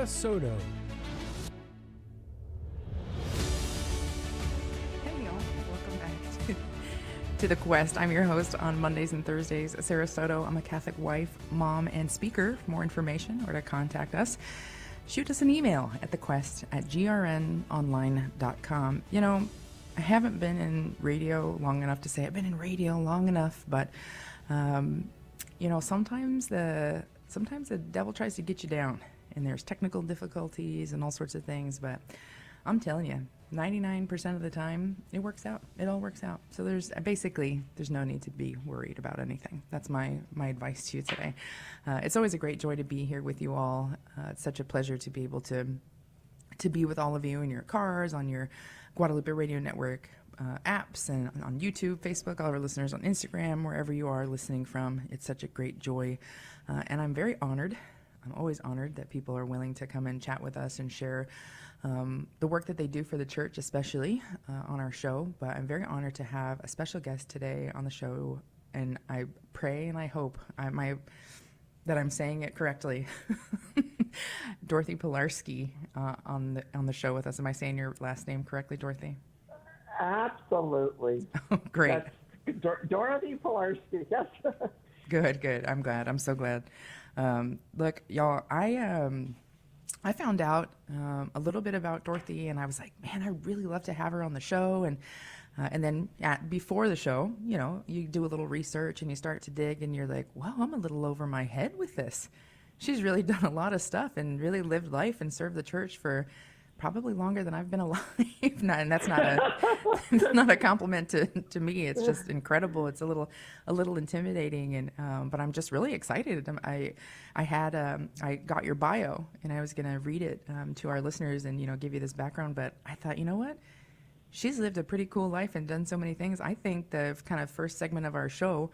Soto. Hey y'all, welcome back to The Quest. I'm your host on Mondays and Thursdays, Sarah Soto. I'm a Catholic wife, mom, and speaker. For more information or to contact us, shoot us an email at thequest@grnonline.com. You know, I haven't been in radio long enough to say I've been in radio long enough, but you know, sometimes the devil tries to get you down, and there's technical difficulties and all sorts of things. But I'm telling you, 99% of the time, it works out. It all works out. So there's no need to be worried about anything. That's my advice to you today. It's always a great joy to be here with you all. It's such a pleasure to be able to be with all of you in your cars, on your Guadalupe Radio Network apps, and on YouTube, Facebook, all of our listeners on Instagram, wherever you are listening from. It's such a great joy. And I'm very honored. I'm always honored that people are willing to come and chat with us and share the work that they do for the church, especially on our show. But I'm very honored to have a special guest today on the show, and I pray and I hope that I'm saying it correctly. Dorothy Pilarski on the show with us. Am I saying your last name correctly, Dorothy? Absolutely. Oh, great. That's Dorothy Pilarski. Yes. Good. I'm glad. I'm so glad. Look, y'all, I found out a little bit about Dorothy, and I was like, man, I really love to have her on the show. And then before the show, you know, you do a little research and you start to dig, and you're like, wow, I'm a little over my head with this. She's really done a lot of stuff and really lived life and served the church for probably longer than I've been alive. And that's not a compliment to me. It's just incredible. It's a little intimidating, and but I'm just really excited. I got your bio, and I was going to read it to our listeners and, you know, give you this background. But I thought, you know what? She's lived a pretty cool life and done so many things. I think the kind of first segment of our show,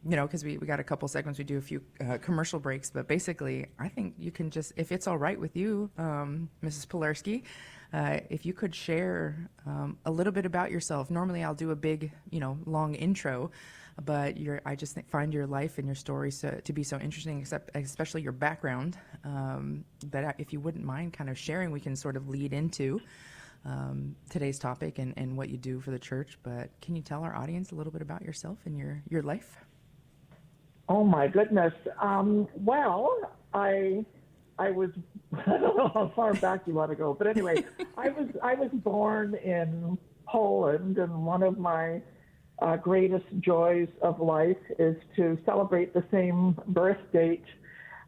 you know, because we got a couple segments, we do a few commercial breaks, but basically, I think you can just, if it's all right with you, Mrs. Pilarski, if you could share a little bit about yourself. Normally, I'll do a big, you know, long intro, but I just find your life and your story to be so interesting, especially your background, that if you wouldn't mind kind of sharing, we can sort of lead into today's topic and what you do for the church. But can you tell our audience a little bit about yourself and your life? Oh my goodness. Well, I was I don't know how far back you want to go, but anyway, I was born in Poland, and one of my greatest joys of life is to celebrate the same birth date,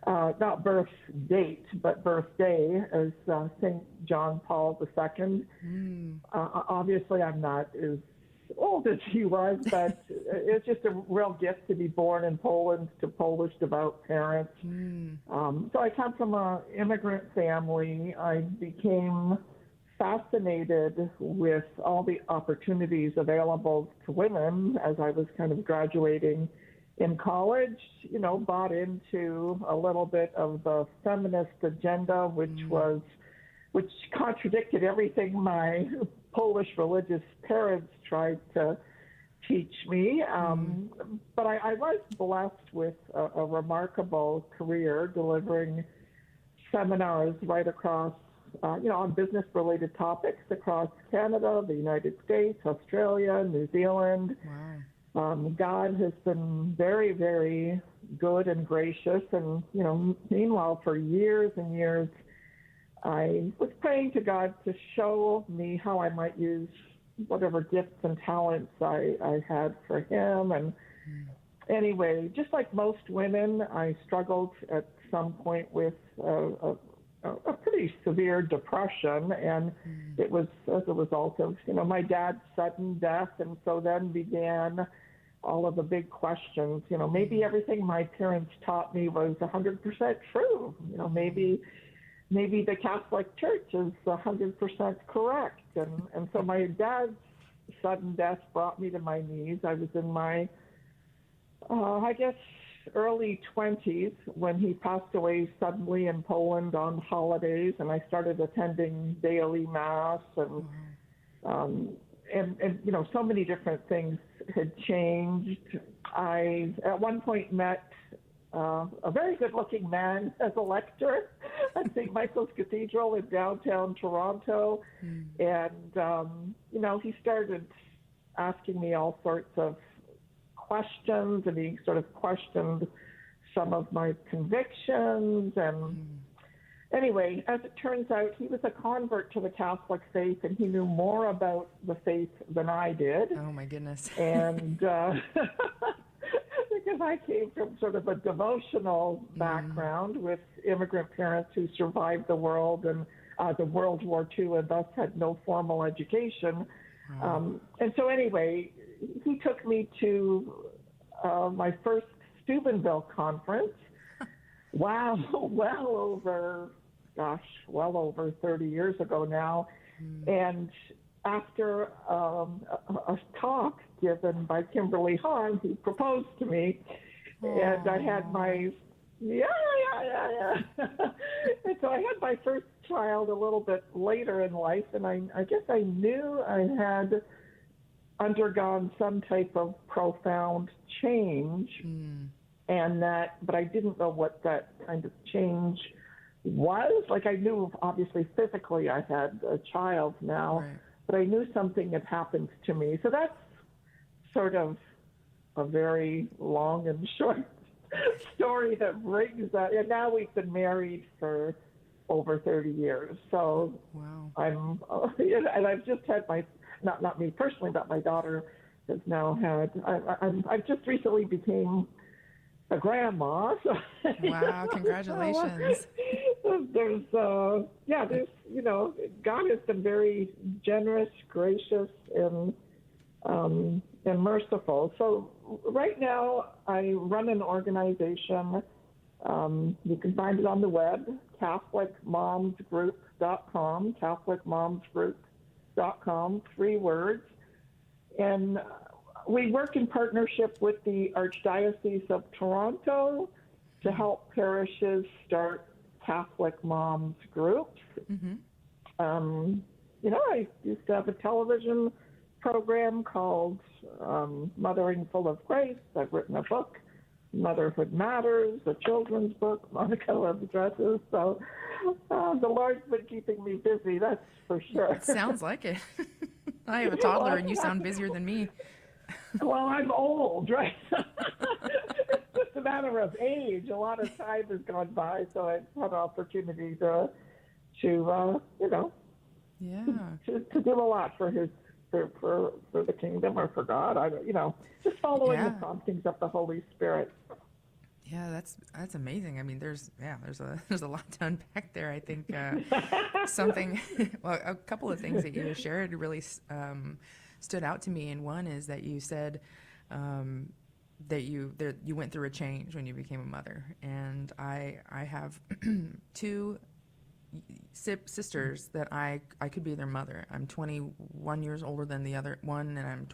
not birth date, but birthday as St. John Paul II. Obviously, I'm not as old as he was, but it's just a real gift to be born in Poland to Polish devout parents. So I come from an immigrant family. I became fascinated with all the opportunities available to women as I was kind of graduating in college, you know, bought into a little bit of the feminist agenda, which contradicted everything my Polish religious parents tried to teach me. But I was blessed with a remarkable career delivering seminars right across, you know, on business-related topics across Canada, the United States, Australia, New Zealand. Wow. God has been very, very good and gracious. And, you know, meanwhile, for years and years, I was praying to God to show me how I might use whatever gifts and talents I had for him. And anyway, just like most women, I struggled at some point with a pretty severe depression, and it was as a result of, you know, my dad's sudden death. And so then began all of the big questions. You know, maybe everything my parents taught me was 100% true. You know, maybe the Catholic Church is 100% correct. And so my dad's sudden death brought me to my knees. I was in my, I guess, early 20s when he passed away suddenly in Poland on holidays, and I started attending daily mass, and you know, so many different things had changed. I at one point met a very good-looking man as a lector at St. Michael's Cathedral in downtown Toronto. And, he started asking me all sorts of questions, and he sort of questioned some of my convictions. And anyway, as it turns out, he was a convert to the Catholic faith, and he knew more about the faith than I did. Oh, my goodness. And because I came from sort of a devotional background with immigrant parents who survived the world and the World War II, and thus had no formal education. And so anyway, he took me to my first Steubenville conference. Wow, well over 30 years ago now. And after a talk given by Kimberly Hahn, he proposed to me. And I had my, and so I had my first child a little bit later in life, and I guess I knew I had undergone some type of profound change, but I didn't know what that kind of change was. Like, I knew, obviously, physically I had a child now, Right. but I knew something had happened to me. So that's sort of a very long and short story that brings that. And now we've been married for over 30 years. So Wow. and I've just had not me personally, but my daughter has now had, I've just recently became a grandma. So Wow, congratulations. there's, God has been very generous, gracious, and merciful. So right now I run an organization. You can find it on the web, CatholicMomsGroup.com, CatholicMomsGroup.com, 3 words. And we work in partnership with the Archdiocese of Toronto to help parishes start Catholic moms groups. I used to have a television program called Mothering Full of Grace. I've written a book, Motherhood Matters, a children's book, Monica Loves Dresses. So the Lord's been keeping me busy, that's for sure. It sounds like it. I have a toddler, and you sound busier than me. Well, I'm old, right? It's just a matter of age. A lot of time has gone by, so I've had an opportunity to do a lot for the kingdom or for God. Just following the promptings of the Holy Spirit. Yeah, that's amazing. I mean, there's a lot to unpack there. I think a couple of things that you shared really stood out to me. And one is that you said that you went through a change when you became a mother. And I have 2 sisters that I could be their mother. I'm 21 years older than the other one, and I'm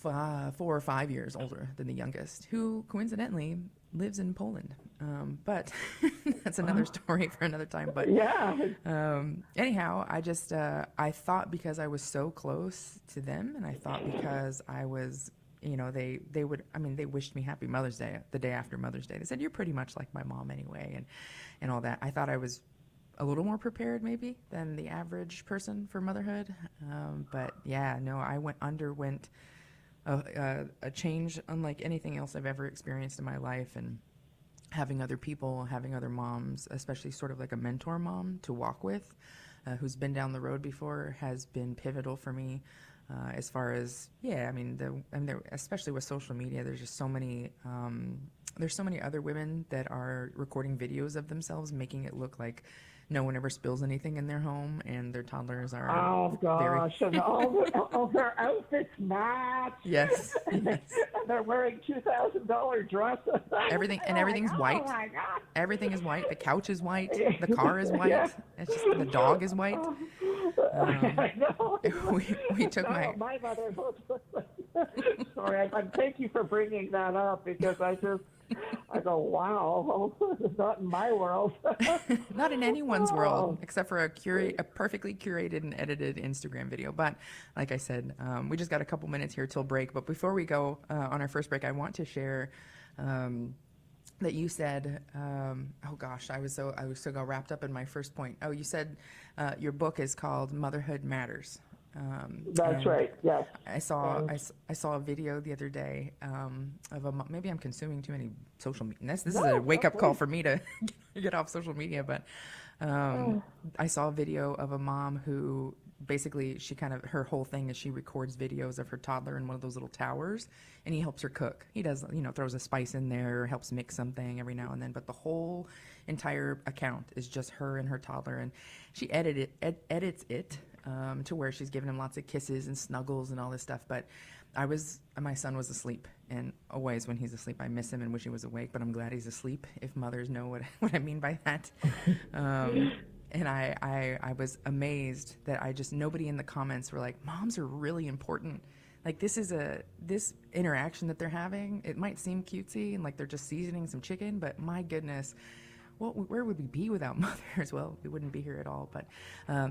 4 or 5 years older than the youngest, who coincidentally lives in Poland. But that's another story for another time. But anyhow, I just I thought because I was so close to them, and I thought because I was, they wished me happy Mother's Day the day after Mother's Day. They said, "You're pretty much like my mom anyway," and all that. I thought I was a little more prepared maybe than the average person for motherhood. But yeah, no, I underwent a change unlike anything else I've ever experienced in my life, and having other moms, especially sort of like a mentor mom to walk with, who's been down the road before, has been pivotal for me. As far as especially with social media, there's just so many other women that are recording videos of themselves, making it look like no one ever spills anything in their home, and their toddlers are and all their outfits match. Yes. And they're wearing $2,000 dresses. Everything's white. Oh my God. Everything is white. The couch is white. The car is white. Yeah. It's just the dog is white. I know. We took my mother. Sorry, thank you for bringing that up, because I go, wow, not in my world. Not in anyone's world, except for a perfectly curated and edited Instagram video. But like I said, we just got a couple minutes here till break. But before we go on our first break, I want to share that you said, oh gosh, I was so got wrapped up in my first point. Oh, you said your book is called Motherhood Matters. That's right. Yes. I saw a video the other day of maybe I'm consuming too many social media. This is a wake up call for me to get off social media, but I saw a video of a mom who basically her whole thing is she records videos of her toddler in one of those little towers, and he helps her cook. He does, throws a spice in there, helps mix something every now and then, but the whole entire account is just her and her toddler, and she edits it to where she's giving him lots of kisses and snuggles and all this stuff. But my son was asleep, and always when he's asleep, I miss him and wish he was awake, but I'm glad he's asleep, if mothers know what I mean by that. And I was amazed that nobody in the comments were like, moms are really important. Like, this interaction that they're having, it might seem cutesy and like they're just seasoning some chicken, but my goodness, where would we be without mothers? Well, we wouldn't be here at all. But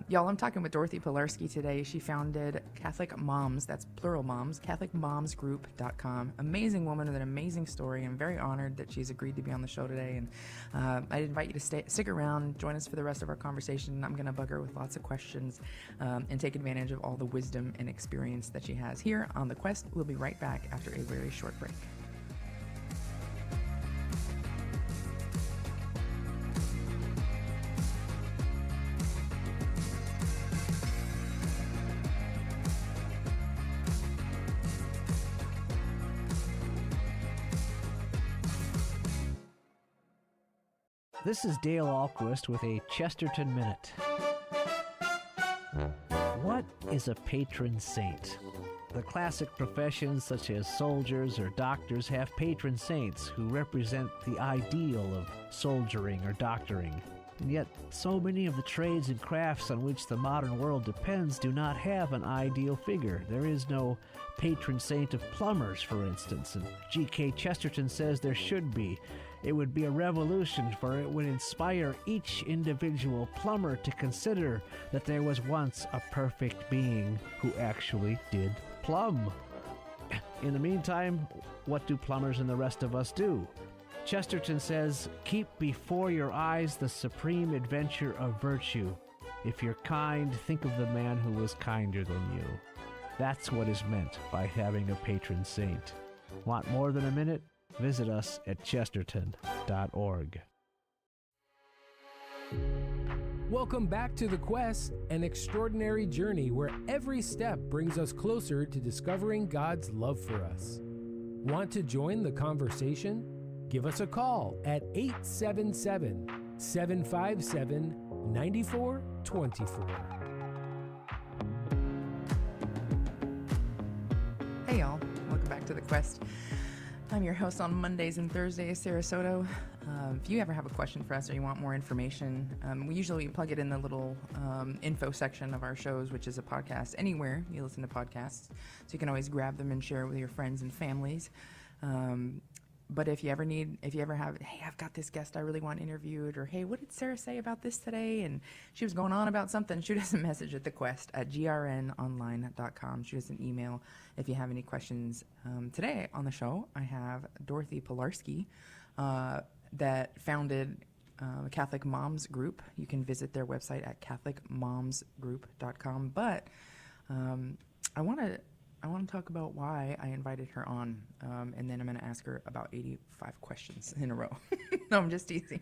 y'all, I'm talking with Dorothy Pilarski today. She founded Catholic Moms, that's plural moms, CatholicMomsGroup.com. Amazing woman with an amazing story. I'm very honored that she's agreed to be on the show today. And I'd invite you to stick around, join us for the rest of our conversation. I'm going to bug her with lots of questions and take advantage of all the wisdom and experience that she has here on The Quest. We'll be right back after a very short break. This is Dale Ahlquist with a Chesterton Minute. What is a patron saint? The classic professions such as soldiers or doctors have patron saints who represent the ideal of soldiering or doctoring. And yet, so many of the trades and crafts on which the modern world depends do not have an ideal figure. There is no patron saint of plumbers, for instance, and G.K. Chesterton says there should be. It would be a revolution, for it would inspire each individual plumber to consider that there was once a perfect being who actually did plumb. In the meantime, what do plumbers and the rest of us do? Chesterton says, keep before your eyes the supreme adventure of virtue. If you're kind, think of the man who was kinder than you. That's what is meant by having a patron saint. Want more than a minute? Visit us at chesterton.org. Welcome back to The Quest, an extraordinary journey where every step brings us closer to discovering God's love for us. Want to join the conversation? Give us a call at 877-757-9424. Hey y'all, welcome back to The Quest. I'm your host on Mondays and Thursdays, Sarah Soto. If you ever have a question for us or you want more information, we usually plug it in the little info section of our shows, which is a podcast anywhere you listen to podcasts. So you can always grab them and share it with your friends and families. But if you ever have, hey, I've got this guest I really want interviewed, or hey, what did Sarah say about this today? And she was going on about something, shoot us a message at thequest@grnonline.com. Shoot us an email if you have any questions. Today on the show, I have Dorothy Pilarski that founded Catholic Moms Group. You can visit their website at CatholicMomsGroup.com. But I want to talk about why I invited her on, and then I'm going to ask her about 85 questions in a row. No, I'm just teasing.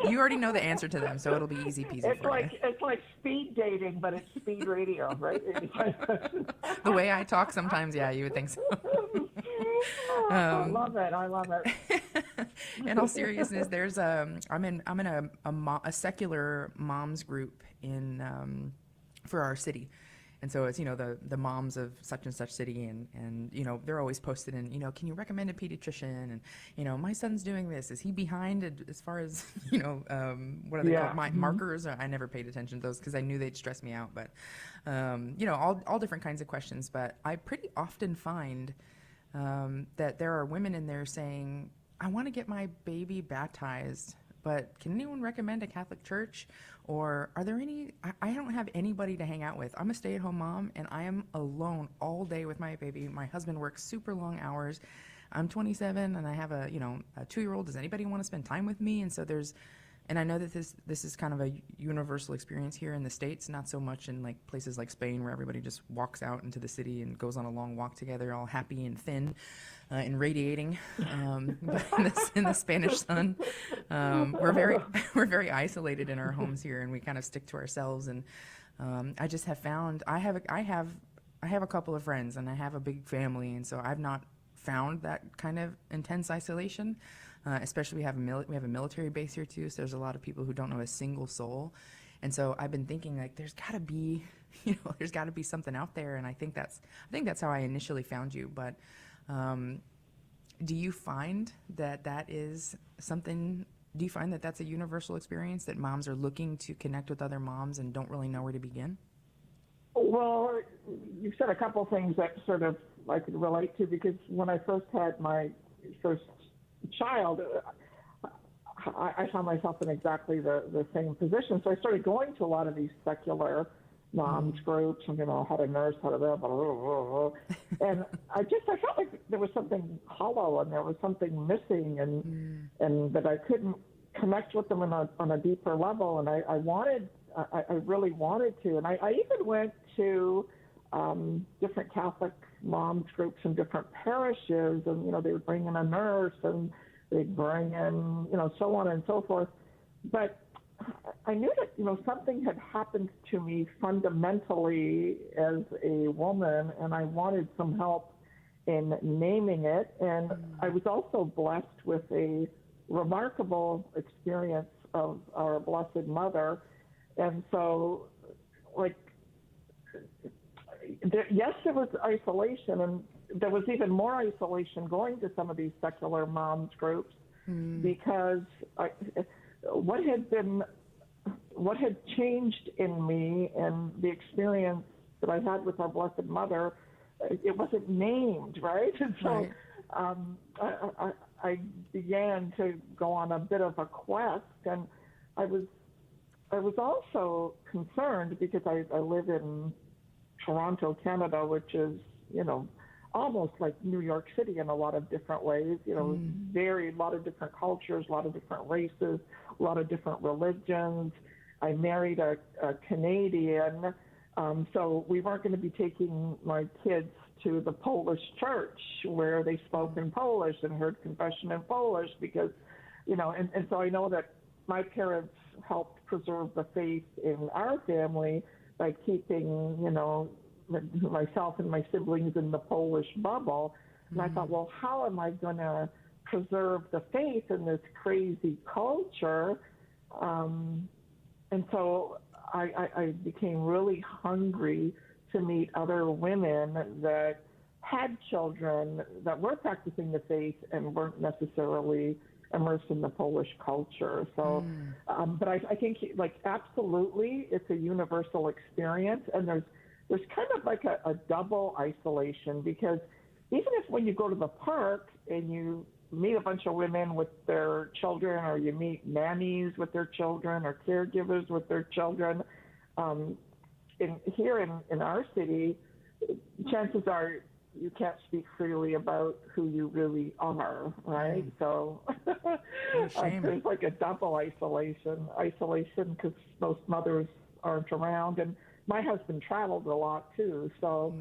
You already know the answer to them, so it'll be easy peasy for you. It's like speed dating, but it's speed radio, right? The way I talk sometimes, yeah, you would think so. I love it. In all seriousness, there's I'm in a secular moms group in for our city. And so it's, the moms of such and such city, and they're always posted in, can you recommend a pediatrician? And, my son's doing this. Is he behind as far as, what are they called? Markers? I never paid attention to those because I knew they'd stress me out. But, all different kinds of questions. But I pretty often find that there are women in there saying, I want to get my baby baptized, but can anyone recommend a Catholic church? Or are there any, I don't have anybody to hang out with. I'm a stay-at-home mom, and I am alone all day with my baby. My husband works super long hours. I'm 27 and I have a 2-year-old. Does anybody want to spend time with me? And so and I know that this is kind of a universal experience here in the States, not so much in like places like Spain where everybody just walks out into the city and goes on a long walk together, all happy and thin and radiating. But in the Spanish sun, we're very isolated in our homes here, and we kind of stick to ourselves. And I just have found I have a couple of friends and I have a big family, and so I've not found that kind of intense isolation. Especially we have a military base here too, so there's a lot of people who don't know a single soul, and so I've been thinking like there's got to be something out there, and I think that's how I initially found you. But do you find that is something? Do you find that that's a universal experience, that moms are looking to connect with other moms and don't really know where to begin? Well, you said a couple things that sort of I could relate to, because when I first had my first child, I found myself in exactly the same position. So I started going to a lot of these secular moms groups, and how to nurse, how to blah, blah, blah, blah. And I felt like there was something hollow and there was something missing, and that I couldn't connect with them on a deeper level. And I really wanted to. And I even went to different Catholic moms groups in different parishes, and they would bring in a nurse and they'd bring in so on and so forth. But I knew that something had happened to me fundamentally as a woman, and I wanted some help in naming it. And I was also blessed with a remarkable experience of our Blessed Mother. And so, yes, there was isolation, and there was even more isolation going to some of these secular moms groups, because what had changed in me and the experience that I had with our Blessed Mother, it wasn't named, right? And so I began to go on a bit of a quest, and I was also concerned because I live in Toronto, Canada, which is, almost like New York City in a lot of different ways, a lot of different cultures, a lot of different races, a lot of different religions. I married a Canadian, so we weren't going to be taking my kids to the Polish church where they spoke in Polish and heard confession in Polish, because, and so I know that my parents helped preserve the faith in our family by keeping, myself and my siblings in the Polish bubble. And I thought, well, how am I going to preserve the faith in this crazy culture? And so I became really hungry to meet other women that had children that were practicing the faith and weren't necessarily immersed in the Polish culture. So, but I think absolutely it's a universal experience, and there's kind of like a double isolation, because even if when you go to the park and you meet a bunch of women with their children, or you meet nannies with their children, or caregivers with their children, here in our city, chances are you can't speak freely about who you really are, right? So there's like a double isolation because most mothers aren't around, and my husband traveled a lot too, so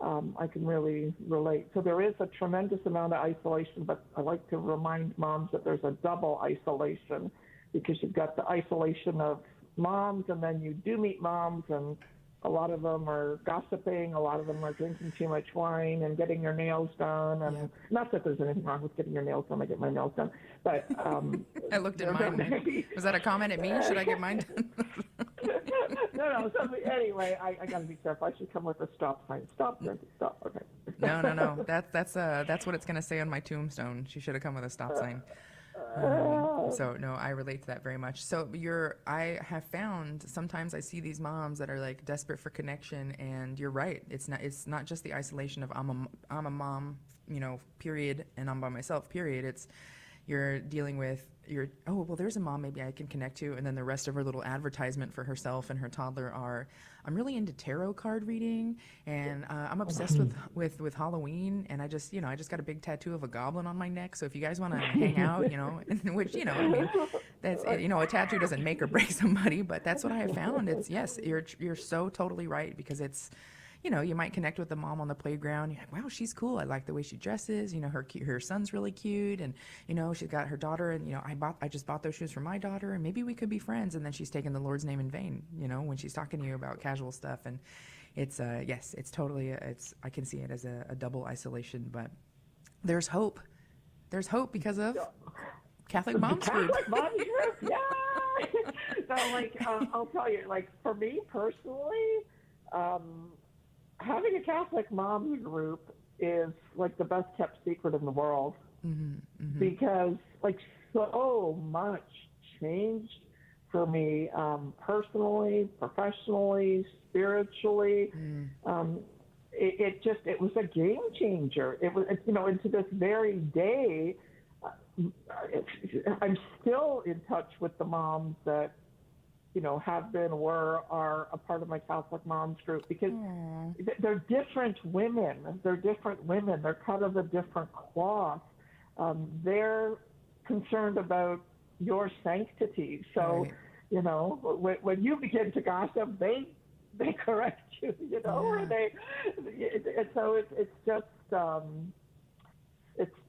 I can really relate. So there is a tremendous amount of isolation, but I like to remind moms that there's a double isolation, because you've got the isolation of moms, and then you do meet moms, and a lot of them are gossiping, a lot of them are drinking too much wine and getting their nails done. And not that there's anything wrong with getting your nails done. I get my nails done. But I looked at mine. Was that a comment at me? Should I get mine done? No. So anyway, I got to be careful. I should come with a stop sign. Stop drinking. Stop. Okay. No. That's what it's going to say on my tombstone. She should have come with a stop sign. So no, I relate to that very much. So I have found sometimes I see these moms that are like desperate for connection, and you're right. It's not just the isolation of I'm a mom, period, and I'm by myself, period. It's, you're dealing with oh, well, there's a mom maybe I can connect to. And then the rest of her little advertisement for herself and her toddler are, I'm really into tarot card reading, and I'm obsessed with Halloween. And I just got a big tattoo of a goblin on my neck. So if you guys want to hang out, which, I mean, that's, a tattoo doesn't make or break somebody, but that's what I have found. It's, yes, you're so totally right, because it's, you might connect with the mom on the playground. You're like, wow, she's cool. I like the way she dresses. Her son's really cute, and she's got her daughter, and I just bought those shoes for my daughter, and maybe we could be friends. And then she's taking the Lord's name in vain. When she's talking to you about casual stuff, and it's yes, it's totally I can see it as a double isolation, but there's hope. There's hope because of Catholic Moms Group. Catholic Moms Group, yeah. So I'll tell you, for me personally. Having a Catholic Moms Group is the best kept secret in the world, because so much changed for me, personally, professionally, spiritually. It was a game changer. It was, and to this very day, I'm still in touch with the moms that have been, are a part of my Catholic Moms Group, because they're different women. They're cut of a different cloth. They're concerned about your sanctity. So, right. When you begin to gossip, they correct you, or so it's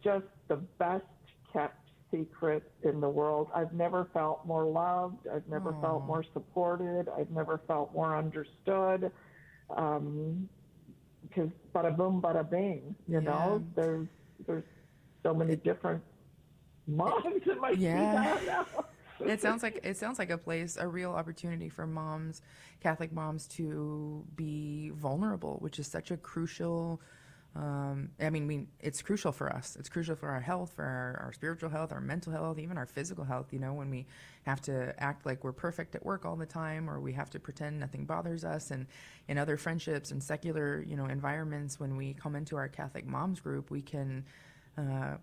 just the best kept secret in the world. I've never felt more loved. I've never felt more supported. I've never felt more understood. Because bada boom, bada bing. There's so many different moms in my feet now. It sounds like a real opportunity for moms, Catholic moms, to be vulnerable, which is such a crucial. It's crucial for us. It's crucial for our health, for our spiritual health, our mental health, even our physical health. When we have to act like we're perfect at work all the time, or we have to pretend nothing bothers us, and in other friendships and secular, environments, when we come into our Catholic Moms Group, we can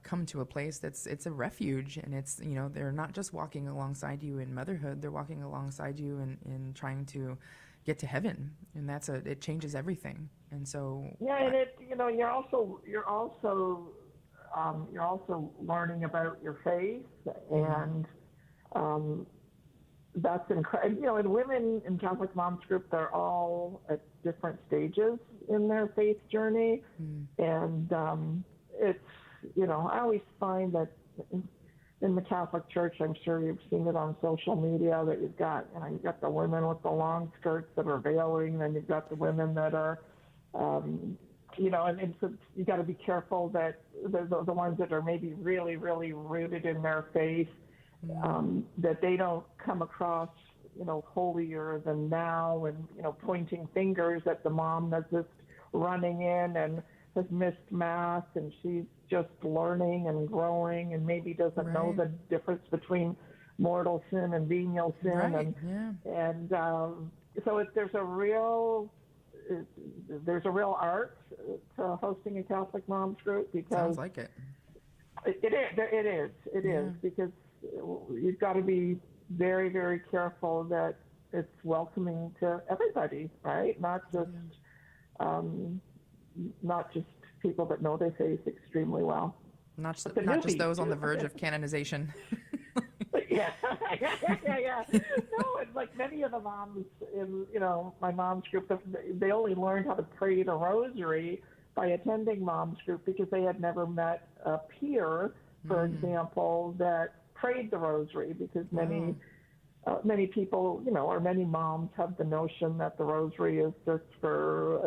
come to a place it's a refuge, and it's, they're not just walking alongside you in motherhood, they're walking alongside you in trying to get to heaven, and it changes everything. And so you're also learning about your faith, and that's incredible. And women in Catholic Moms Group, they're all at different stages in their faith journey, and it's I always find that in the Catholic Church, I'm sure you've seen it on social media, that you've got the women with the long skirts that are veiling, and you've got the women that are, and so you got to be careful that the ones that are maybe really, really rooted in their faith, that they don't come across, holier than thou, and, pointing fingers at the mom that's just running in and has missed Mass, and she's just learning and growing, and maybe doesn't know the difference between mortal sin and venial sin, and so there's a real art to hosting a Catholic Moms Group, because sounds like it. It is because you've got to be very, very careful that it's welcoming to everybody, right? Not just people that know their faith extremely well. Not just those on the verge of canonization. Yeah. No, it's many of the moms in, my Moms Group, they only learned how to pray the rosary by attending Moms Group, because they had never met a peer, for example, that prayed the rosary, because many people, or many moms have the notion that the rosary is just for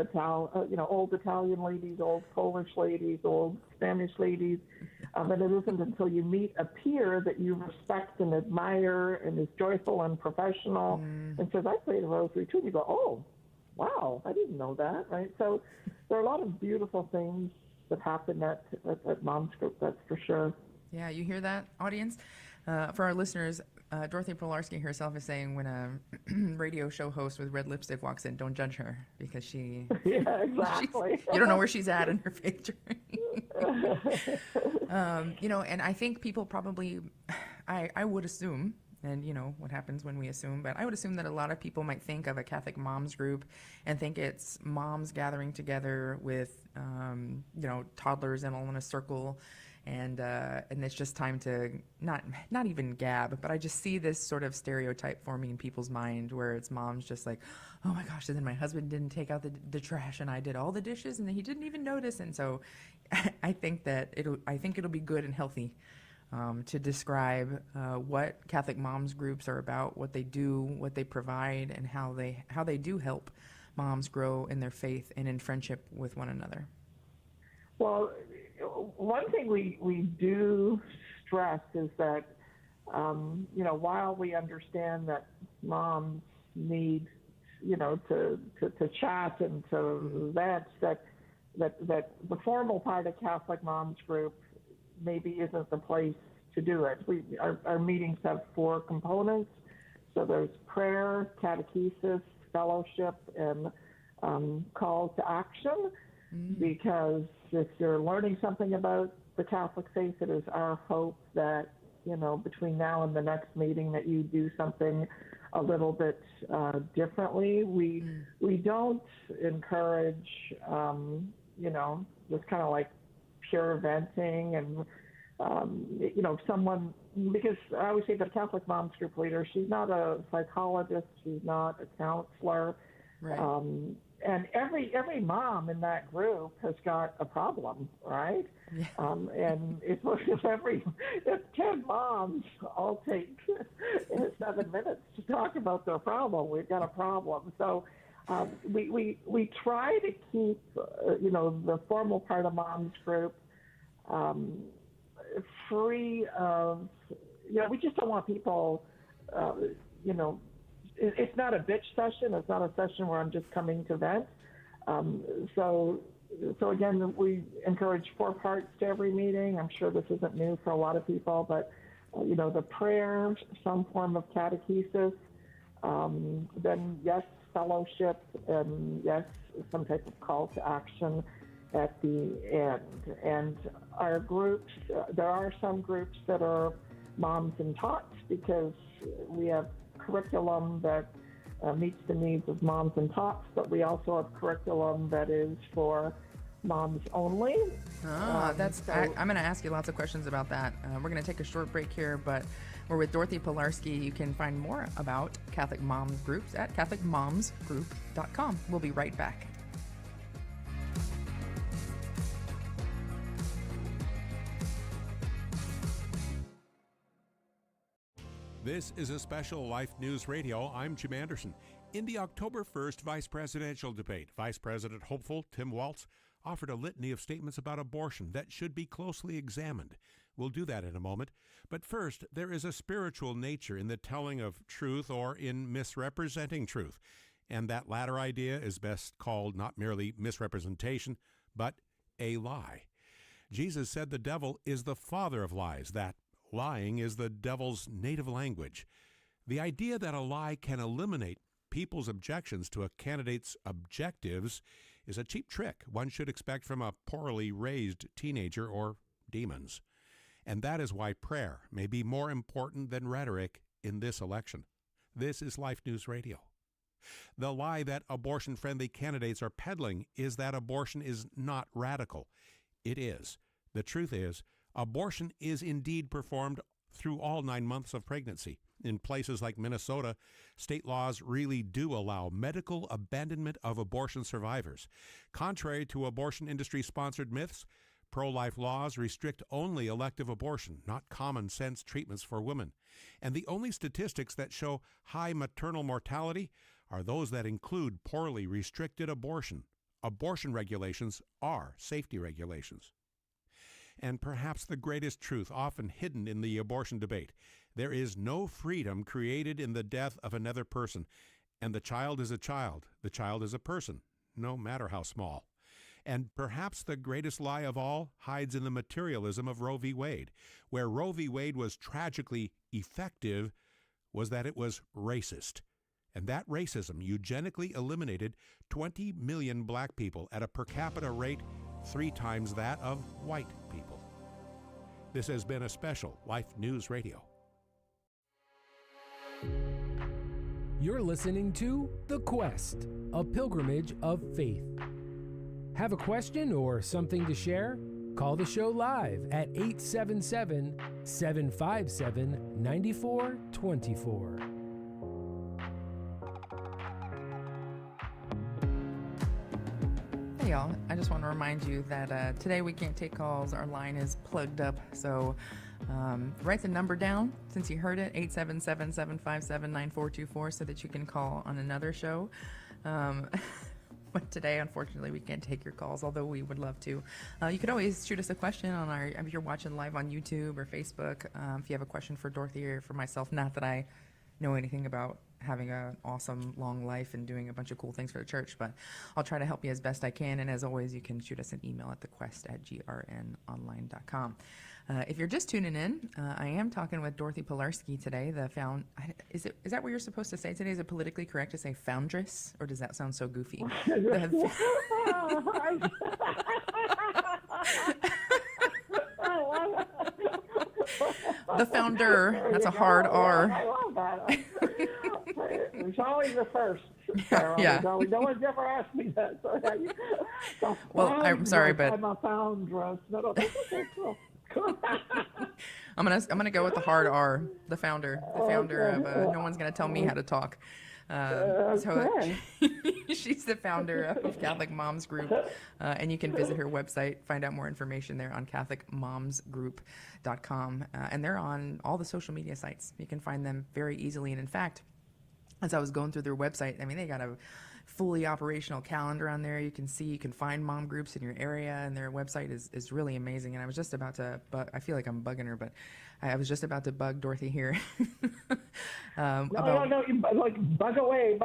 old Italian ladies, old Polish ladies, old Spanish ladies, and it isn't until you meet a peer that you respect and admire and is joyful and professional and says, I pray the rosary too. And you go, oh, wow, I didn't know that, right? So there are a lot of beautiful things that happen at Moms Group, that's for sure. Yeah, you hear that, audience? For our listeners, Dorothy Pilarski herself is saying, when a radio show host with red lipstick walks in, don't judge her, because yeah, exactly. you don't know where she's at in her faith journey. And I think people probably, I would assume, and what happens when we assume, but I would assume that a lot of people might think of a Catholic moms group and think it's moms gathering together with, toddlers and all in a circle. And it's just time to not even gab, but I just see this sort of stereotype forming in people's mind where it's moms just like, oh my gosh, and then my husband didn't take out the trash and I did all the dishes and he didn't even notice. And so I think it'll be good and healthy to describe what Catholic moms groups are about, what they do, what they provide, and how they do help moms grow in their faith and in friendship with one another. Well, one thing we do stress is that, while we understand that moms need, to chat and to vent, that the formal part of Catholic Moms Group maybe isn't the place to do it. Our meetings have 4 components. So there's prayer, catechesis, fellowship, and call to action. Because if you're learning something about the Catholic faith, it is our hope that, between now and the next meeting that you do something a little bit differently. We don't encourage, just kind of like pure venting and, someone, because I always say that a Catholic Moms Group leader, she's not a psychologist, she's not a counselor. Right. And every mom in that group has got a problem, right? Yeah. And if 10 moms all take 7 minutes to talk about their problem, we've got a problem. So we try to keep, the formal part of Moms Group free of, we just don't want people, it's not a bitch session. It's not a session where I'm just coming to vent. So again, we encourage 4 parts to every meeting. I'm sure this isn't new for a lot of people, but the prayer, some form of catechesis, then yes, fellowship, and yes, some type of call to action at the end. And our groups, there are some groups that are moms and tots because we have curriculum that meets the needs of moms and tots, but we also have curriculum that is for moms only. I'm going to ask you lots of questions about that. We're going to take a short break here, but we're with Dorothy Pilarski. You can find more about Catholic Moms Groups at CatholicMomsGroup.com. We'll be right back. This is a special Life News Radio. I'm Jim Anderson. In the October 1st vice presidential debate, Vice President hopeful Tim Walz offered a litany of statements about abortion that should be closely examined. We'll do that in a moment. But first, there is a spiritual nature in the telling of truth or in misrepresenting truth. And that latter idea is best called not merely misrepresentation, but a lie. Jesus said the devil is the father of lies, that lying is the devil's native language. The idea that a lie can eliminate people's objections to a candidate's objectives is a cheap trick one should expect from a poorly raised teenager or demons. And that is why prayer may be more important than rhetoric in this election. This is Life News Radio. The lie that abortion-friendly candidates are peddling is that abortion is not radical. It is. The truth is, abortion is indeed performed through all 9 months of pregnancy. In places like Minnesota, state laws really do allow medical abandonment of abortion survivors. Contrary to abortion industry-sponsored myths, pro-life laws restrict only elective abortion, not common-sense treatments for women. And the only statistics that show high maternal mortality are those that include poorly restricted abortion. Abortion regulations are safety regulations. And perhaps the greatest truth often hidden in the abortion debate. There is no freedom created in the death of another person. And the child is a child. The child is a person, no matter how small. And perhaps the greatest lie of all hides in the materialism of Roe v. Wade. Where Roe v. Wade was tragically effective was that it was racist. And that racism eugenically eliminated 20 million black people at a per capita rate 3 times that of white people. This has been a special Life News Radio. You're listening to The Quest, a pilgrimage of faith. Have a question or something to share? Call the show live at 877-757-9424. Hey y'all, I just want to remind you that today we can't take calls. Our line is plugged up, so write the number down since you heard it, 877-757-9424, so that you can call on another show. But today, unfortunately, we can't take your calls, although we would love to. You could always shoot us a question on if you're watching live on YouTube or Facebook. If you have a question for Dorothy or for myself, not that I know anything about having an awesome long life and doing a bunch of cool things for the church, but I'll try to help you as best I can. And as always, you can shoot us an email at thequest@grnonline.com. If you're just tuning in, I am talking with Dorothy Pilarski today. Is that what you're supposed to say today? Is it politically correct to say foundress, or does that sound so goofy? The founder. That's a hard R. I love that. It's always the first. Yeah. No one's ever asked me that. Well, I'm sorry, but I'm a foundress. No, that's okay. Cool. I'm gonna go with the hard R. The founder of No One's Gonna Tell Me How to Talk. So she's the founder of Catholic Moms Group, and you can visit her website, find out more information there on CatholicMomsGroup.com, and they're on all the social media sites. You can find them very easily, and in fact, as I was going through their website, I mean, they got a fully operational calendar on there. You can find mom groups in your area, and their website is really amazing. And I was just about to, I feel like I'm bugging her, but I was just about to bug Dorothy here. No, like bug away.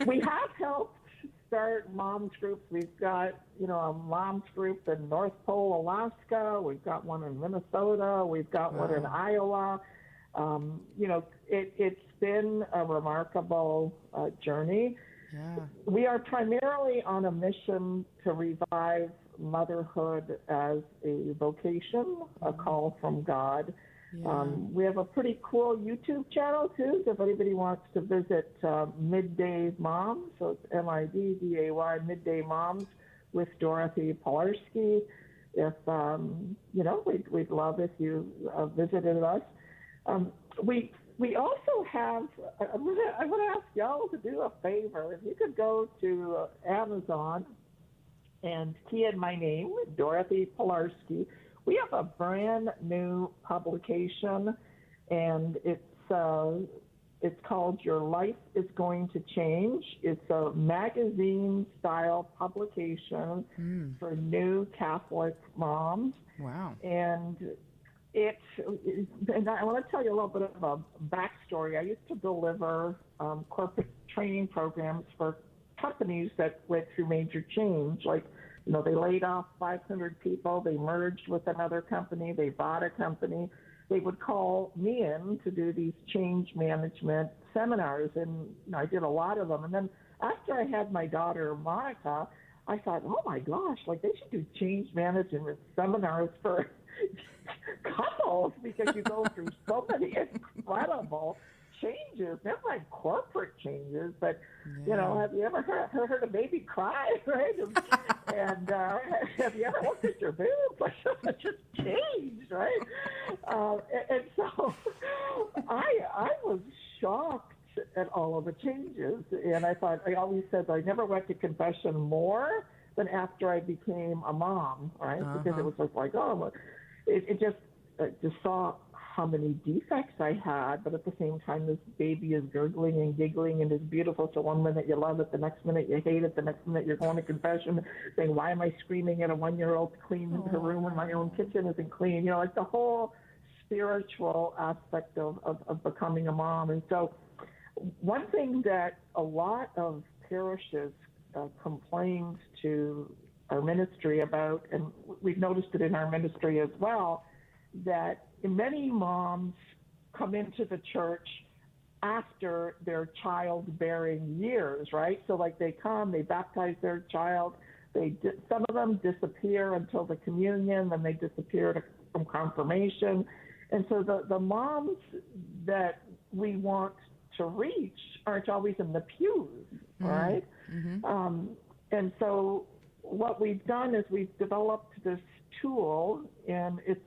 We have helped start moms groups. We've got, a moms group in North Pole, Alaska. We've got one in Minnesota. We've got one in Iowa. It's been a remarkable journey. Yeah. We are primarily on a mission to revive motherhood as a vocation, a call from God. Yeah. We have a pretty cool YouTube channel, too, so if anybody wants to visit Midday Moms, so it's MIDDAY, Midday Moms with Dorothy Pilarski. If, we'd love if you visited us. We also have, I'm going to ask y'all to do a favor. If you could go to Amazon and key in my name, Dorothy Pilarski. We have a brand new publication, and it's called Your Life is Going to Change. It's a magazine-style publication for new Catholic moms. Wow. And I want to tell you a little bit of a backstory. I used to deliver corporate training programs for companies that went through major change. Like, they laid off 500 people. They merged with another company. They bought a company. They would call me in to do these change management seminars, and I did a lot of them. And then after I had my daughter, Monica, I thought, oh, my gosh, they should do change management seminars for couples, because you go through so many incredible changes, never mind corporate changes, but have you ever heard a baby cry, right? And have you ever looked at your boobs? It just changed, right? And so I was shocked at all of the changes, and I always said I never went to confession more than after I became a mom, right? Because it was just like, it just saw how many defects I had, but at the same time, this baby is gurgling and giggling and is beautiful. So one minute you love it, the next minute you hate it, the next minute you're going to confession saying, why am I screaming at a 1-year-old to clean her room when my own kitchen isn't clean? The whole spiritual aspect of becoming a mom. And so one thing that a lot of parishes complained to our ministry about, and we've noticed it in our ministry as well, that many moms come into the church after their childbearing years, right? So they come, they baptize their child, Some of them disappear until the communion, then they disappear from confirmation. And so the moms that we want to reach aren't always in the pews, right? Mm-hmm. And so what we've done is we've developed this tool, and it's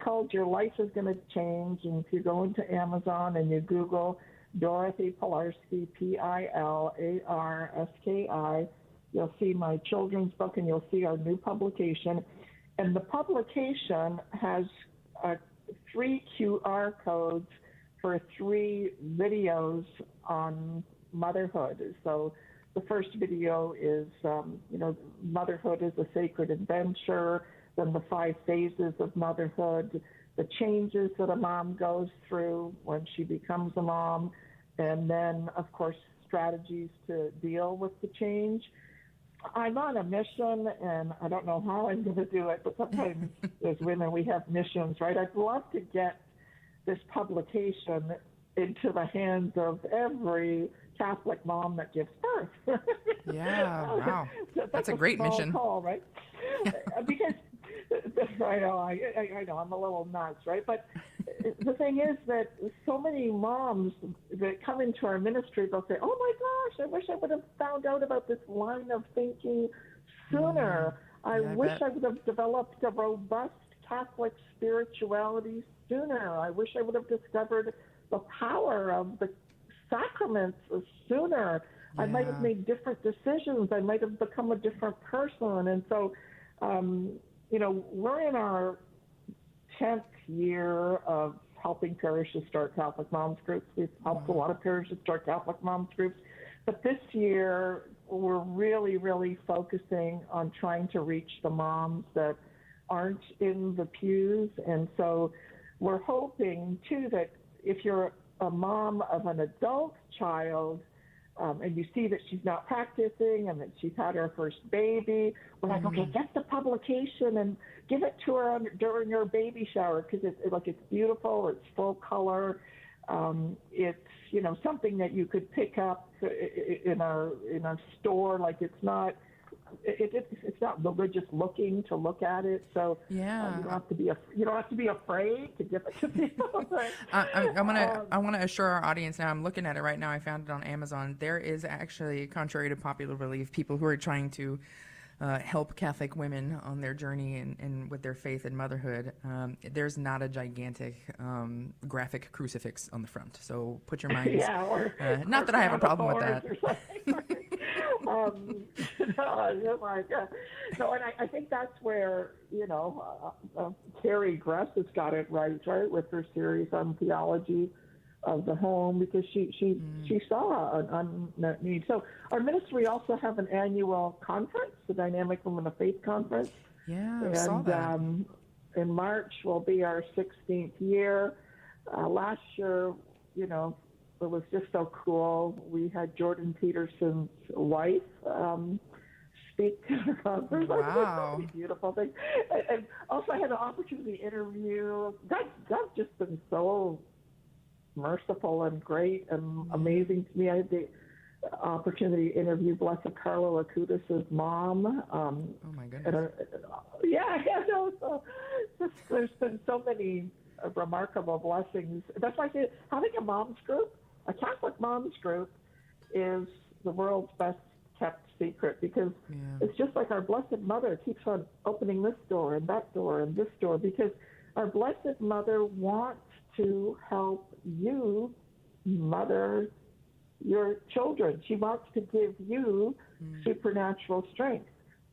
called Your Life is Going to Change. And if you go into Amazon and you Google Dorothy Pilarski, Pilarski, you'll see my children's book, and you'll see our new publication. And the publication has 3 QR codes for 3 videos on motherhood. So the first video is, motherhood is a sacred adventure, then the 5 phases of motherhood, the changes that a mom goes through when she becomes a mom, and then, of course, strategies to deal with the change. I'm on a mission, and I don't know how I'm going to do it, but sometimes as women, we have missions, right? I'd love to get this publication into the hands of every Catholic mom that gives birth. Yeah, wow. That's a great mission. Call, right? Because I know, I'm a little nuts, right? But the thing is that so many moms that come into our ministry, they'll say, oh my gosh, I wish I would have found out about this line of thinking sooner. I wish I would have developed a robust Catholic spirituality sooner. I wish I would have discovered the power of the sacraments sooner. Yeah. I might have made different decisions. I might have become a different person. And so, we're in our 10th year of helping parishes start Catholic moms groups. We've helped a lot of parishes start Catholic moms groups. But this year, we're really, really focusing on trying to reach the moms that aren't in the pews. And so we're hoping, too, that if you're a mom of an adult child, and you see that she's not practicing and that she's had her first baby, we're like, okay, get the publication and give it to her during her baby shower, because it's beautiful, it's full color, it's something that you could pick up in a store. Like it's not religious looking to look at it, so you don't have to be afraid to give it to people. Right? I want to assure our audience now. I'm looking at it right now. I found it on Amazon. There is actually, contrary to popular belief, people who are trying to help Catholic women on their journey and with their faith and motherhood. There's not a gigantic graphic crucifix on the front, so put your minds. Not that I have a problem with that. And I think that's where Carrie Gress has got it right with her series on theology of the home, because she saw an unmet need. So our ministry also have an annual conference, the Dynamic Women of Faith Conference. Yeah, and I saw that. In March will be our 16th year. Last year, it was just so cool. We had Jordan Peterson's wife speak to the conference. Wow. Like, beautiful thing. And also I had an opportunity to interview. God's just been so merciful and great and amazing to me. I had the opportunity to interview Blessed Carlo Acutis' mom. Oh my goodness. There's been so many remarkable blessings. That's why I say having a mom's group, a Catholic moms group, is the world's best kept secret, because it's just like our Blessed Mother keeps on opening this door and that door and this door, because our Blessed Mother wants to help you mother your children. She wants to give you supernatural strength.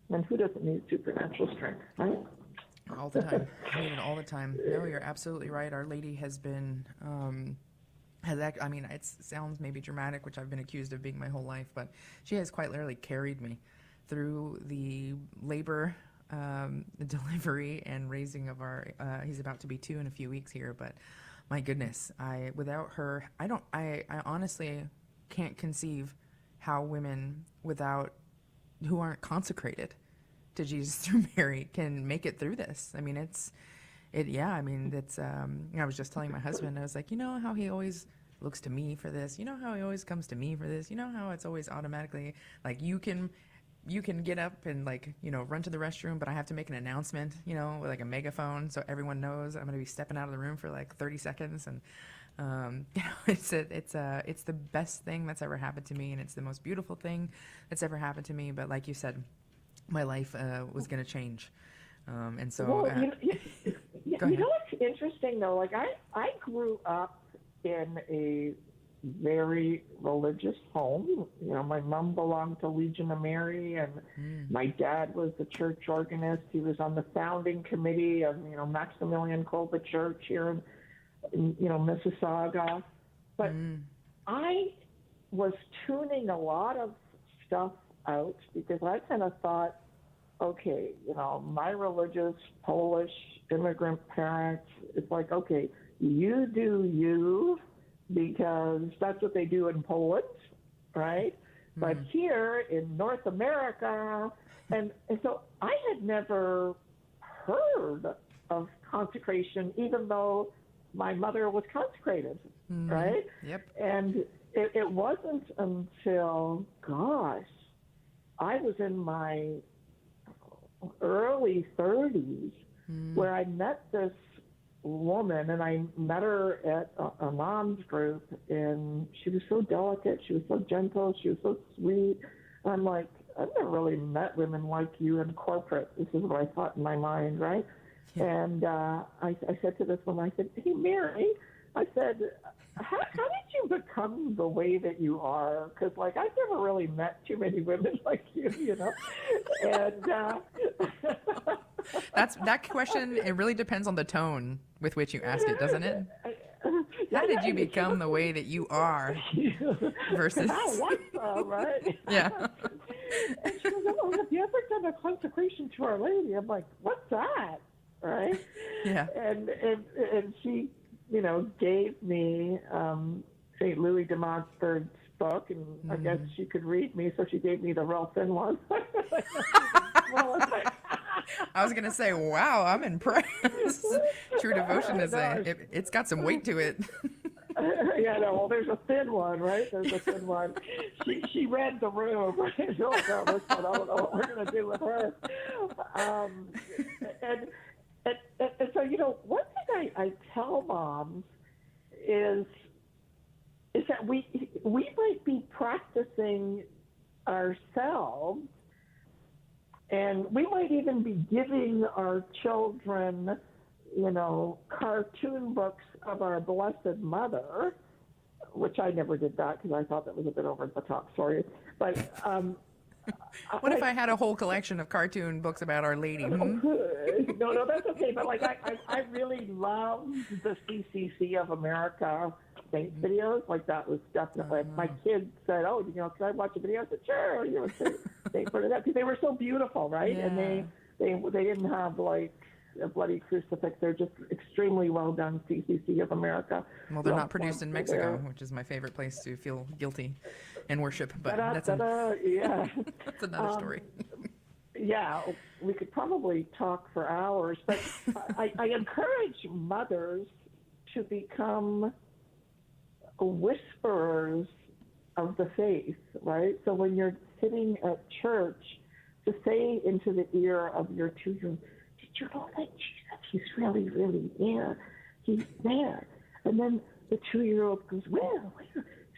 And who doesn't need supernatural strength, right? All the time. I mean, all the time. No, you're absolutely right. Our Lady has been, it sounds maybe dramatic, which I've been accused of being my whole life, but she has quite literally carried me through the labor, the delivery, and raising of our, he's about to be 2 in a few weeks here, but my goodness, without her, I honestly can't conceive how women who aren't consecrated to Jesus through Mary can make it through this. I mean, I was just telling my husband, I was like, how he always looks to me for this. You know how he always comes to me for this. You know how it's always automatically like you can get up and like, you know, run to the restroom, but I have to make an announcement, you know, with like a megaphone so everyone knows I'm going to be stepping out of the room for like 30 seconds. And, you know, it's the best thing that's ever happened to me. And it's the most beautiful thing that's ever happened to me. But like you said, my life was going to change. And so, well, you know what's interesting though? Like I grew up in a very religious home. You know, my mom belonged to Legion of Mary, and my dad was the church organist. He was on the founding committee of, you know, Maximilian Kolbe Church here in you know, Mississauga. But I was tuning a lot of stuff out because I kind of thought, okay, you know, my religious Polish immigrant parents, it's like, okay, you do you, because that's what they do in Poland, right? But here in North America, and so I had never heard of consecration, even though my mother was consecrated, right? Yep. And it wasn't until, gosh, I was in my early 30s where I met this woman, and I met her at a mom's group, and she was so delicate, she was so gentle, she was so sweet. I'm like, I've never really met women like you in corporate. This is what I thought in my mind, right? Yeah. And I said to this woman, I said, hey, Mary, I said, how did you become the way that you are? Because, like, I've never really met too many women like you know? And that question, it really depends on the tone with which you ask it, doesn't it? How did you become the way that you are versus... I want some, right? Yeah. And she goes, oh, have you ever done a consecration to Our Lady? I'm like, what's that? Right? Yeah. And she, you know, gave me St. Louis de Montfort's book, and I guess she could read me, so she gave me the real thin one. Well, it's like, I was going to say, wow, I'm impressed. True devotion it's got some weight to it. Yeah, no, well, there's a thin one, right? There's a thin one. She read the room. Right? Oh, no, this one, I don't know what we're going to do with her. And so, you know, one thing I tell moms is that we might be practicing ourselves, and we might even be giving our children, you know, cartoon books of our Blessed Mother, which I never did that because I thought that was a bit over the top. Sorry, but what if I had a whole collection of cartoon books about Our Lady? No, that's okay. But like, I really love the CCC of America saint videos. Like, that was definitely, my kids said, oh, you know, can I watch a video? I said, sure. You know, they put it up because they were so beautiful, right? Yeah. And they didn't have like a bloody crucifix. They're just extremely well done. CCC of America. Well, they're not produced in Mexico, which is my favorite place to feel guilty and worship. But that's another story. Yeah, we could probably talk for hours, but I encourage mothers to become whisperers of the faith, right? So when you're sitting at church, to say into the ear of your 2-year-old, did you know that Jesus, he's really, really there? He's there. And then the 2-year-old goes, where?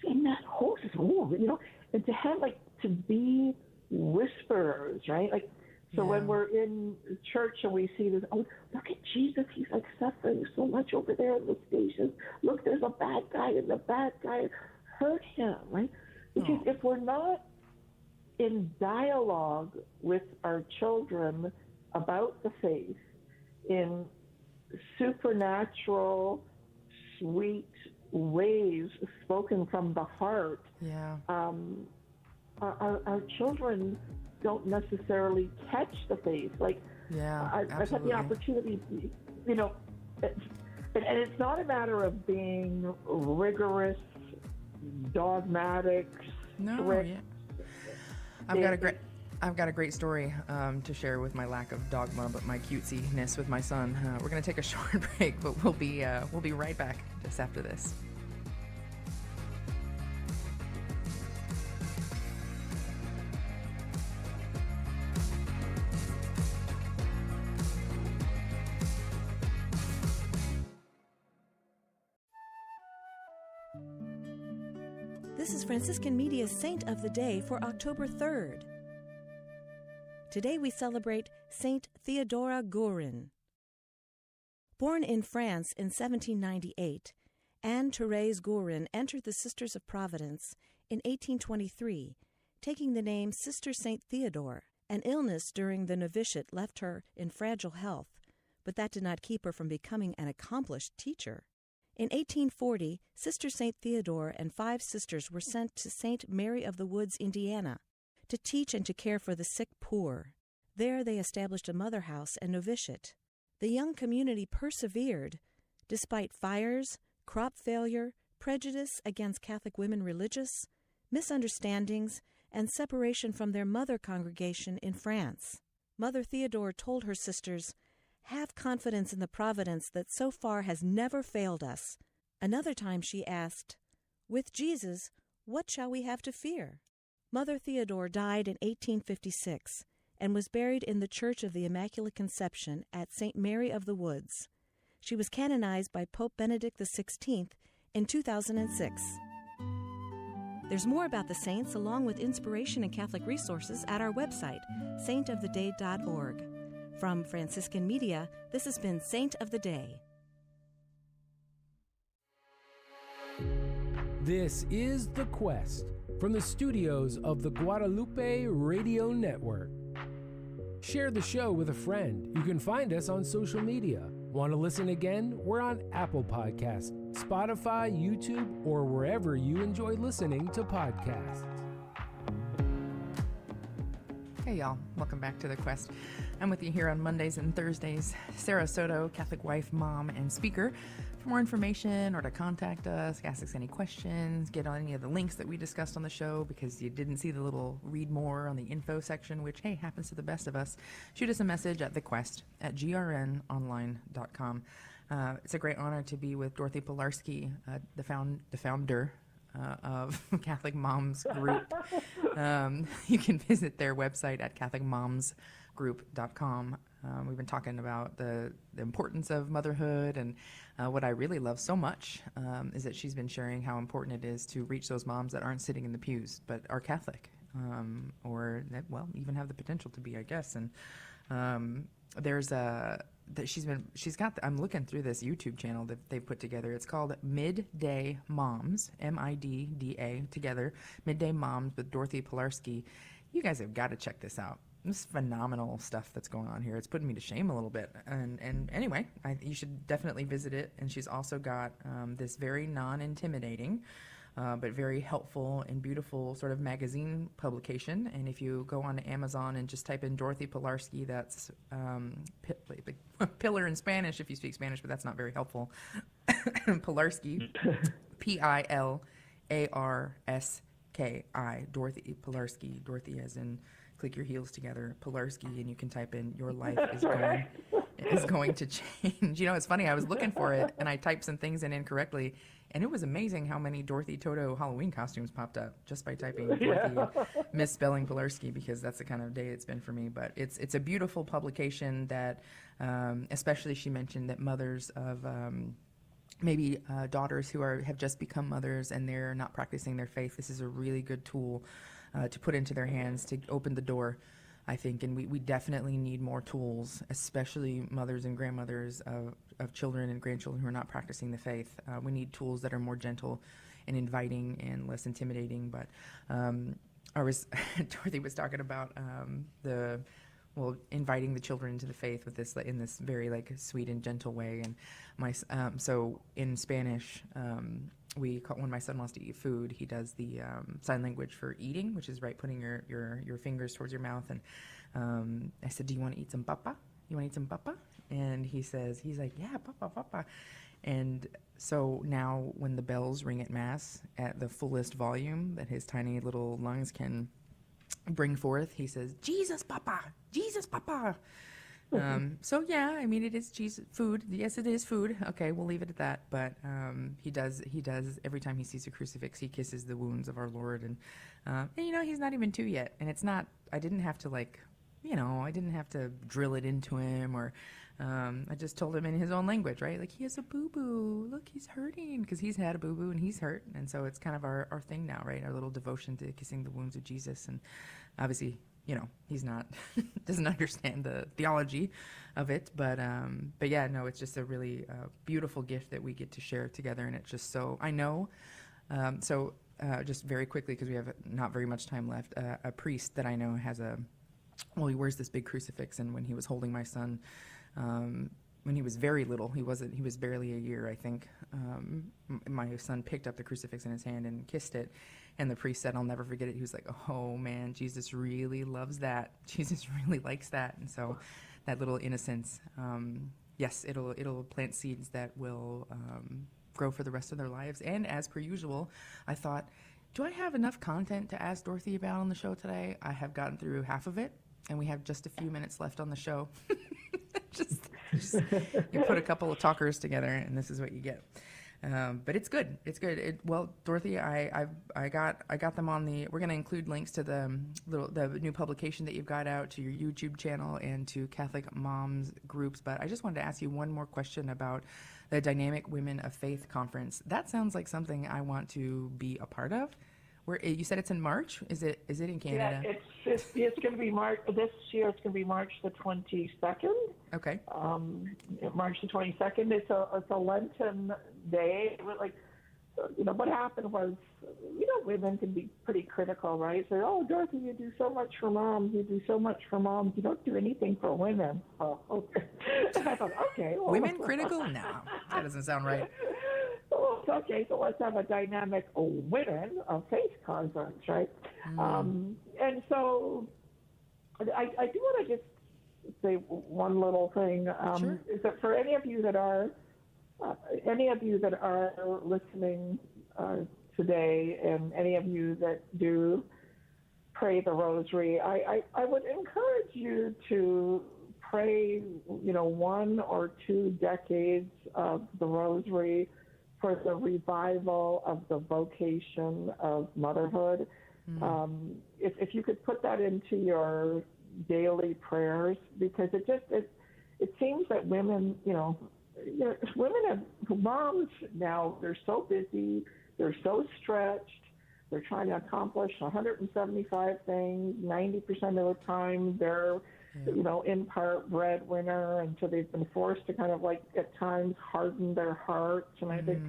In that horse's hole, you know? And to have, like, to be whisperers, right? Like, so when we're in church and we see this, oh, look at Jesus, he's like suffering so much over there in the station. Look, there's a bad guy, and the bad guy hurt him, right? Because if we're not in dialogue with our children about the faith in supernatural, sweet ways spoken from the heart, our children don't necessarily catch the faith. Like, I've had the opportunity, you know, and it's not a matter of being rigorous, dogmatic, strict. I've got a great story to share with my lack of dogma, but my cutesiness with my son. We're going to take a short break, but we'll be right back just after this. This is Franciscan Media's Saint of the Day for October 3rd. Today we celebrate Saint Theodora Guerin. Born in France in 1798, Anne-Thérèse Guerin entered the Sisters of Providence in 1823, taking the name Sister Saint Theodore. An illness during the novitiate left her in fragile health, but that did not keep her from becoming an accomplished teacher. In 1840, Sister St. Theodore and 5 sisters were sent to St. Mary of the Woods, Indiana, to teach and to care for the sick poor. There they established a mother house and novitiate. The young community persevered, despite fires, crop failure, prejudice against Catholic women religious, misunderstandings, and separation from their mother congregation in France. Mother Theodore told her sisters, "Have confidence in the providence that so far has never failed us." Another time she asked, "With Jesus, what shall we have to fear?" Mother Theodore died in 1856 and was buried in the Church of the Immaculate Conception at St. Mary of the Woods. She was canonized by Pope Benedict XVI in 2006. There's more about the saints along with inspiration and Catholic resources at our website, saintoftheday.org. From Franciscan Media, this has been Saint of the Day. This is The Quest from the studios of the Guadalupe Radio Network. Share the show with a friend. You can find us on social media. Want to listen again? We're on Apple Podcasts, Spotify, YouTube, or wherever you enjoy listening to podcasts. Hey y'all, welcome back to The Quest. I'm with you here on Mondays and Thursdays. Sarah Soto, Catholic wife, mom, and speaker. For more information or to contact us, ask us any questions, get on any of the links that we discussed on the show because you didn't see the little read more on the info section, which, hey, happens to the best of us, shoot us a message at thequest@grnonline.com. It's a great honor to be with Dorothy Pilarski, the founder of Catholic Moms Group. You can visit their website at catholicmomsgroup.com. We've been talking about the importance of motherhood, and what I really love so much is that she's been sharing how important it is to reach those moms that aren't sitting in the pews but are Catholic, or that, well, even have the potential to be, I guess. And there's a I'm looking through this YouTube channel that they've put together. It's called Midday Moms, MIDDA together, Midday Moms with Dorothy Pilarski. You guys have got to check this out. This is phenomenal stuff that's going on here. It's putting me to shame a little bit. And anyway, you should definitely visit it. And she's also got this very non-intimidating, but very helpful and beautiful sort of magazine publication. And if you go on to Amazon and just type in Dorothy Pilarski, that's pillar in Spanish if you speak Spanish, but that's not very helpful. Pilarski, Pilarski, Dorothy Pilarski, Dorothy as in click your heels together, Pilarski, and you can type in "Your life is going to change." You know, it's funny. I was looking for it, and I typed some things in incorrectly, and it was amazing how many Dorothy Toto Halloween costumes popped up just by typing Dorothy, misspelling Pilarski, because that's the kind of day it's been for me. But it's a beautiful publication that, especially she mentioned that mothers of maybe daughters who have just become mothers and they're not practicing their faith, this is a really good tool to put into their hands to open the door, I think. And we definitely need more tools, especially mothers and grandmothers of children and grandchildren who are not practicing the faith. We need tools that are more gentle and inviting and less intimidating. But Dorothy was talking about inviting the children into the faith with this in this very sweet and gentle way. And so in Spanish, when my son wants to eat food, he does the sign language for eating, which is putting your fingers towards your mouth. And I said, "Do you want to eat some papa? You want to eat some papa?" And he's like, "Yeah, papa, papa." And so now when the bells ring at Mass at the fullest volume that his tiny little lungs can bring forth, he says, "Jesus, papa, Jesus, papa." So yeah, I mean, it is Jesus food. Yes, it is food. Okay, we'll leave it at that. But he does every time he sees a crucifix, he kisses the wounds of our Lord. And he's not even 2 yet, and it's not. I didn't have to I didn't have to drill it into him, or I just told him in his own language, right? Like, he has a boo-boo. Look, he's hurting, because he's had a boo-boo and he's hurt. And so it's kind of our thing now, right? Our little devotion to kissing the wounds of Jesus. And obviously, he's not, doesn't understand the theology of it. But yeah, no, it's just a really beautiful gift that we get to share together. And it's just so, I know, just very quickly, because we have not very much time left, a priest that I know has he wears this big crucifix. And when he was holding my son, when he was very little, he was barely a year, I think, my son picked up the crucifix in his hand and kissed it. And the priest said, I'll never forget it. He was like, oh man, Jesus really loves that. Jesus really likes that. And so that little innocence, yes, it'll plant seeds that will grow for the rest of their lives. And as per usual, I thought, do I have enough content to ask Dorothy about on the show today? I have gotten through half of it, and we have just a few minutes left on the show. just you put a couple of talkers together, and this is what you get. But it's good. It's good. Well, Dorothy, I got them on the. We're going to include links to the new publication that you've got out, to your YouTube channel, and to Catholic moms groups. But I just wanted to ask you one more question about the Dynamic Women of Faith conference. That sounds like something I want to be a part of. Where you said it's in March? Is it in Canada? Yeah, it's going to be March this year. It's going to be March the 22nd. Okay. March the 22nd. It's a Lenten day. Like, what happened was, women can be pretty critical, right? So, oh, Dorothy, you do so much for moms. You do so much for moms. You don't do anything for women. Oh, okay. And I thought, okay. Well, women critical? No, that doesn't sound right. Okay, so let's have a Dynamic Women of Faith conference, right? And so I do want to just say one little thing. Sure. Is that for any of you that are listening today, and any of you that do pray the Rosary, I would encourage you to pray, 1 or 2 decades of the Rosary for the revival of the vocation of motherhood. If you could put that into your daily prayers, because it seems that women, moms now, they're so busy, they're so stretched, they're trying to accomplish 175 things, 90% of the time they're in part breadwinner, and so they've been forced to kind of at times harden their hearts. And I think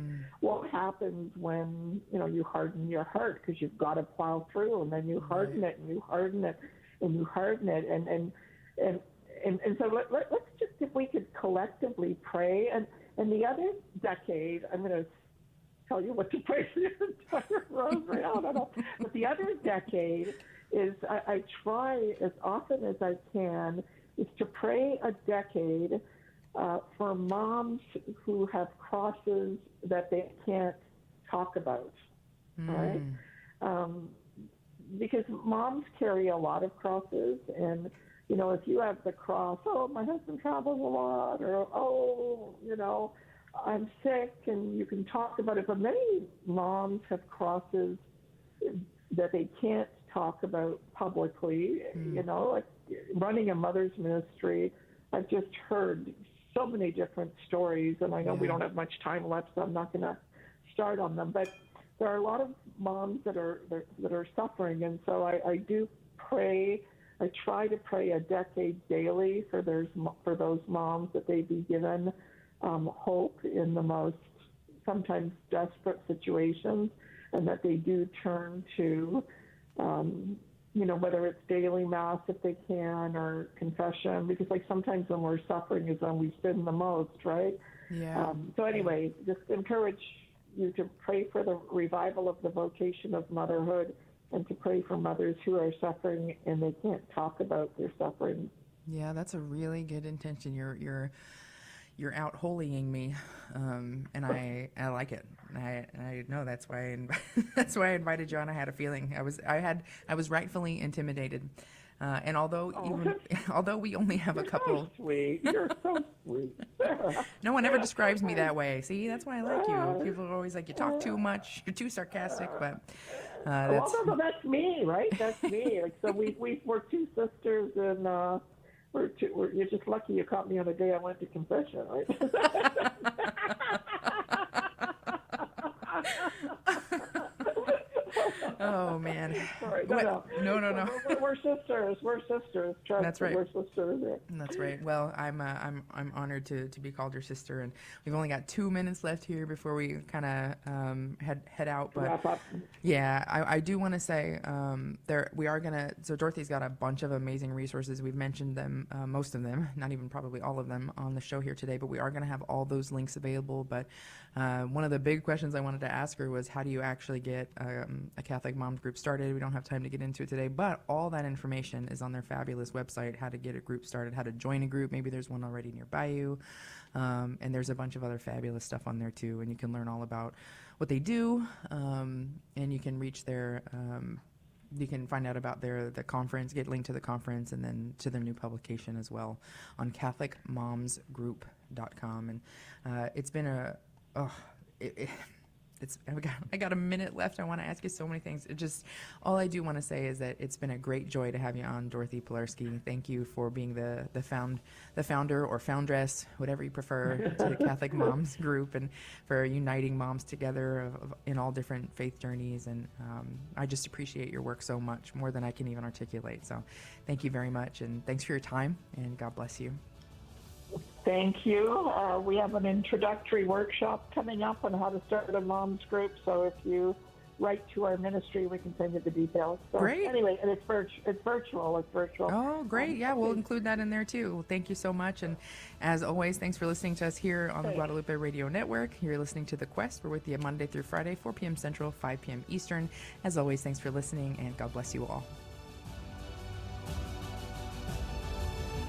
what happens when you harden your heart, because you've got to plow through, and then you harden it, and you harden it, and you harden it, and so let's just, if we could collectively pray, and the other decade, I'm going to tell you what to pray for your entire rosary. I don't know, but the other decade is I try as often as I can is to pray a decade for moms who have crosses that they can't talk about, right? Because moms carry a lot of crosses, and if you have the cross, oh, my husband travels a lot, or I'm sick, and you can talk about it. But many moms have crosses that they can't talk about publicly, like running a mother's ministry. I've just heard so many different stories, and I know we don't have much time left, so I'm not going to start on them, but there are a lot of moms that are suffering, and so I do pray. I try to pray a decade daily for those moms, that they be given hope in the most sometimes desperate situations, and that they do turn to whether it's daily mass if they can, or confession, because sometimes when we're suffering is when we sin the most, right? Yeah. So anyway, just encourage you to pray for the revival of the vocation of motherhood, and to pray for mothers who are suffering and they can't talk about their suffering. Yeah, that's a really good intention. You're out holying me, and I like it. I know that's why I invited you on. I had a feeling I was rightfully intimidated, and although we only have a couple. So sweet, you're so sweet. No one ever describes me that way. See, that's why I like you. People are always like, you talk too much, you're too sarcastic, but. That's me, right? That's me. So we're two sisters You're just lucky you caught me on the day I went to confession, right? Oh man. Sorry, No. We're sisters. We're sisters. Trust That's me, right. We're sisters. That's right. Well, I'm honored to be called your sister, and we've only got 2 minutes left here before we kind of head out. But Wrap up. yeah, I do want to say we are gonna. So Dorothy's got a bunch of amazing resources. We've mentioned them, most of them, not even probably all of them, on the show here today. But we are gonna have all those links available. But one of the big questions I wanted to ask her was, how do you actually get a Catholic Moms group started? We don't have time to get into it today, but all that information is on their fabulous website. How to get a group started, how to join a group. Maybe there's one already nearby you, and there's a bunch of other fabulous stuff on there too. And you can learn all about what they do, and you can reach their. You can find out about the conference, get linked to the conference, and then to their new publication as well on CatholicMomsGroup.com. And it's been I got a minute left. I want to ask you so many things. All I do want to say is that it's been a great joy to have you on, Dorothy Pilarski. Thank you for being the founder or foundress, whatever you prefer, to the Catholic Moms Group, and for uniting moms together in all different faith journeys. And I just appreciate your work so much, more than I can even articulate. So thank you very much, and thanks for your time, and God bless you. Thank you. We have an introductory workshop coming up on how to start a mom's group. So if you write to our ministry, we can send you the details. So Great. Anyway, and it's virtual. Oh, great. Yeah, we'll include that in there too. Well, thank you so much. And as always, thanks for listening to us here on the Guadalupe Radio Network. You're listening to The Quest. We're with you Monday through Friday, 4 p.m. Central, 5 p.m. Eastern. As always, thanks for listening, and God bless you all.